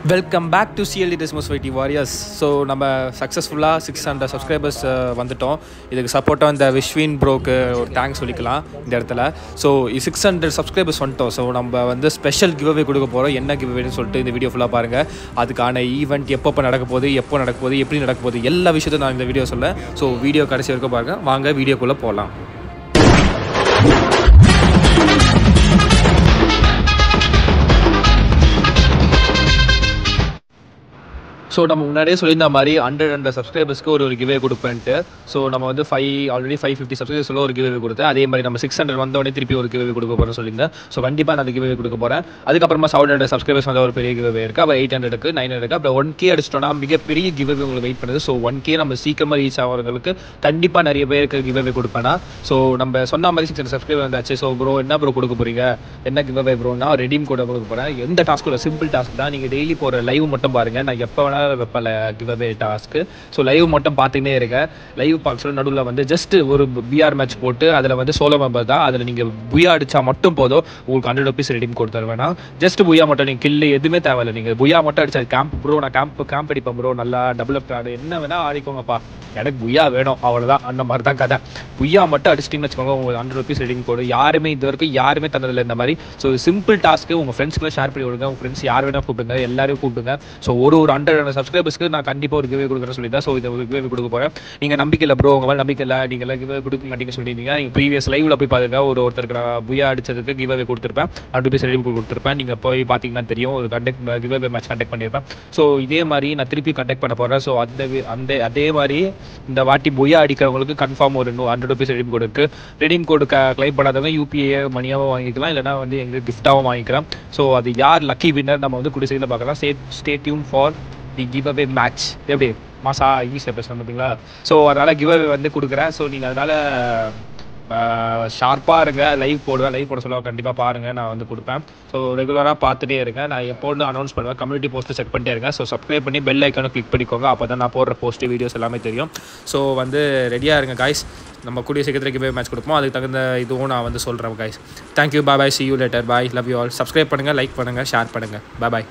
Welcome back to CLD Desmos Fighty Warriors. So நம்ம சக்ஸஸ்ஃபுல்லாக 600 subscribers வந்துட்டோம். இதுக்கு சப்போர்ட்டாக இந்த விஸ்வின் ப்ரோக்கு ஒரு தேங்க்ஸ் சொல்லிக்கலாம் இந்த இடத்துல. ஸோ 600 சப்ஸ்கிரைபர்ஸ் வந்துட்டோம். ஸோ நம்ம வந்து ஸ்பெஷல் கிவ்அவே கொடுக்க போகிறோம். என்ன கிவ்அவேன்னு சொல்லிட்டு இந்த வீடியோ ஃபுல்லாக பாருங்கள். அதுக்கான ஈவெண்ட் எப்போ நடக்க போகுது, எப்படி நடக்க போகுது, எல்லா விஷயத்தையும் நான் இந்த வீடியோ சொல்லேன். ஸோ வீடியோ கடைசி வரைக்கும் பாருங்கள். வாங்க வீடியோக்குள்ளே போகலாம். ஸோ நம்ம முன்னாடியே சொல்லியிருந்த மாதிரி 100 சப்ஸ்கிரைபர்ஸ்க்கு ஒரு கிவ்வே கொடுப்பேன்ட்டு. ஸோ நம்ம வந்து ஆல்ரெடி 550 சப்ஸ்கிரைபர்ஸில் ஒரு கிவ்வே கொடுத்தேன். அதே மாதிரி நம்ம 600 வந்தோடனே திருப்பி ஒரு கிவ்வே கொடுக்க போகிறோம் சொல்லியிருந்தேன். ஸோ கண்டிப்பாக நான் அந்த கிவ்வே கொடுக்க போகிறேன். அதுக்கப்புறமா 700 சப்ஸ்கிரைபர்ஸ் வந்து ஒரு பெரிய கிவ்வே இருக்குது. அப்புறம் 800க்கு 900க்கு அப்புறம் 1K அடிச்சிட்டோம்னா மிகப்பெரிய கிவ்வே உங்களுக்கு வெயிட் பண்ணுது. ஸோ 1K நம்ம சீக்கிரமாக ரீச் ஆகிறவங்களுக்கு கண்டிப்பாக நிறைய பேருக்கு கிவ்வே கொடுப்பேன்னா. ஸோ நம்ம சொன்ன மாதிரி 600 சப்ஸ்கிரைபர் வந்தாச்சு. ஸோ ப்ரோ என்ன ப்ரோ கொடுக்க போகிறீங்க, என்ன கிவ்வே ப்ரோனா ரெடீம் கோட கொடுக்க போகிறேன். எந்த டாஸ்க்கு இல்லை, சிம்பிள் டாஸ்க் தான். நீங்கள் டெய்லி போகிற லைவ் மட்டும் பாருங்கள். நான் எப்போ வேணாலும் வைப்பல கிவ்அவே டாஸ்க்கு. ஸோ லைவ் மட்டும் பார்த்துக்கிட்டே இருக்கேன். லைவ் பார்க்க நடுவில் வந்து ஜஸ்ட் ஒரு பிஆர் மேட்ச் போட்டு அதில் வந்து சோலோ மெம்பர் தான். அதில் நீங்கள் புயா அடித்தா மட்டும் போதும், உங்களுக்கு 100 ருபீஸ் ரெடீம் கோட் தருவேன்னா. ஜஸ்ட் புயா மட்டும், நீங்கள் கில்லு எதுவுமே தேவையில்லை. நீங்கள் புயா மட்டும் அடிச்சா கேம்ப் ப்ரோ, நான் கேம்ப் அடிப்பேன் ப்ரோ, நல்லா டபுள் அப் ஆடு என்ன வேணால் ஆடிக்கோங்கப்பா, எனக்கு புயா வேணும் அவ்வளோதான். அந்த மாதிரி தான் கதை. புயா மட்டும் அடிச்சிட்டிங்கன்னு வச்சுக்கோங்க, உங்களுக்கு 100 ருபீஸ் ரெடீம் கோடு. யாருமே இது வரைக்கும் யாருமே தந்ததில்லை இந்த மாதிரி. ஸோ சிம்பிள் டாஸ்க்கு உங்கள் ஃப்ரெண்ட்ஸ்க்குலாம் ஷேர் பண்ணி விடுங்க. உங்கள் ஃப்ரெண்ட்ஸ் யார் வேணால் கூப்பிடுங்க, எல்லாரையும் கூப்பிடுங்க. ஸோ ஒரு 100 சப்ஸ்கிரைபர்ஸ்க்கு நான் கண்டிப்பாக ஒரு கிவ்வே கொடுக்குறேன் சொல்லியிருந்தேன். ஸோ இதை ஒரு கிவ்வே கொடுக்க போகிறேன். நீங்கள் நம்பிக்கை இல்லை ப்ரோ, உங்கள் மேலே நம்பிக்கை இல்லை, நீங்கள் எல்லாம் கிவ்வே கொடுக்க மாட்டீங்க சொல்லியிருந்தீங்க. நீங்கள் ப்ரீவியஸ் லைவ்ல போய் பாருங்க, ஒருத்தருக்கு நான் புயா அடிச்சதுக்கு கிவ்வே கொடுத்துருப்பேன், 100 ருபீஸ் ரெடீம் கோட் கொடுத்துருப்பேன். நீங்கள் போய் பார்த்தீங்கன்னா தெரியும், ஒரு கிவ்வே மேட்ச் கண்டக்ட் பண்ணியிருப்பேன். ஸோ இதே மாதிரி நான் திருப்பி கண்டக்ட் பண்ண போகிறேன். ஸோ அதே மாதிரி இந்த வாட்டி புயா அடிக்கிறவங்களுக்கு கன்ஃபார்ம் ஒரு 100 ருபீஸ் ரெடீம் கோட் இருக்குது. ரெடீம் கோடு கிளைம் பண்ணாதவங்க UPA மணியாகவும் வாங்கிக்கலாம், இல்லைனா வந்து எங்களுக்கு கிஃப்டாகவும் வாங்கிக்கலாம். ஸோ அது யார் லக்கி வின்னர் நம்ம வந்து கூடிய சீக்கிரம் பார்க்கலாம். Stay tune for the giveaway match. எப்படி மாசா இங்கிலீஷில் பேச பார்த்தீங்களா? ஸோ அதனால் கிவ்அவே வந்து கொடுக்குறேன். ஸோ நீங்கள் அதனால் ஷார்ப்பாக இருங்க. லைவ் போட சொல்ல கண்டிப்பாக பாருங்கள், நான் வந்து கொடுப்பேன். ஸோ ரெகுலராக பார்த்துட்டே இருக்கேன். நான் எப்போ வந்து அனௌன்ஸ் பண்ணுவேன், கம்யூனிட்டி போஸ்ட்டு செக் பண்ணிட்டே இருக்கேன். ஸோ சப்ஸ்கிரைப் பண்ணி பெல் ஐக்கானும் கிளிக் பண்ணிக்கோங்க. அப்போ தான் நான் போடுற போஸ்ட்டு வீடியோஸ் எல்லாமே தெரியும். ஸோ வந்து ரெடியாக இருங்க காய்ஸ். நம்ம கூடிய சீக்கிரத்தில் கிவ்வே மேட்ச் கொடுப்போம். அதுக்கு தகுந்த இதுவும் நான் வந்து சொல்கிறேன் guys. Thank you, bye, see you later, bye, love you all. Subscribe பண்ணுங்கள், லைக் பண்ணுங்கள், ஷேர் பண்ணுங்கள். பாய்.